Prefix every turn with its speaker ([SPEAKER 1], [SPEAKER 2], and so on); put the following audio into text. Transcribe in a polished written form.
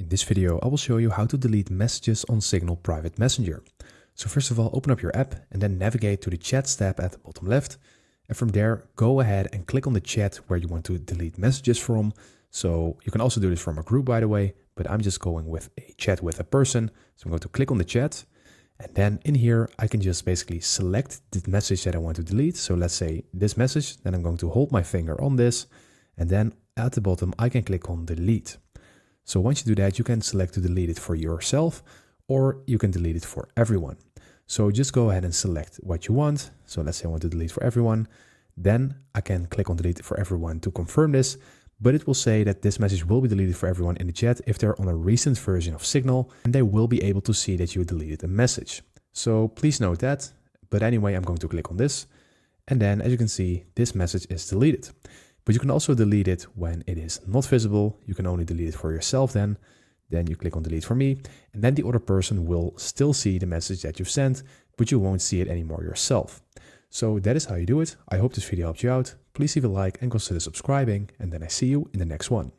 [SPEAKER 1] In this video, I will show you how to delete messages on Signal Private Messenger. So first of all, open up your app and then navigate to the Chats tab at the bottom left. And from there, go ahead and click on the chat where you want to delete messages from. So you can also do this from a group, by the way, but I'm just going with a chat with a person. So I'm going to click on the chat. And then in here, I can just basically select the message that I want to delete. So let's say this message, then I'm going to hold my finger on this. And then at the bottom, I can click on delete. So once you do that, you can select to delete it for yourself, or you can delete it for everyone. So just go ahead and select what you want. So let's say I want to delete for everyone. Then I can click on delete for everyone to confirm this, but it will say that this message will be deleted for everyone in the chat if they're on a recent version of Signal, and they will be able to see that you deleted a message. So please note that. But anyway, I'm going to click on this. And then as you can see, this message is deleted. But you can also delete it when it is not visible. You can only delete it for yourself then. Then you click on delete for me, and then the other person will still see the message that you've sent, but you won't see it anymore yourself. So that is how you do it. I hope this video helped you out. Please leave a like and consider subscribing, and then I see you in the next one.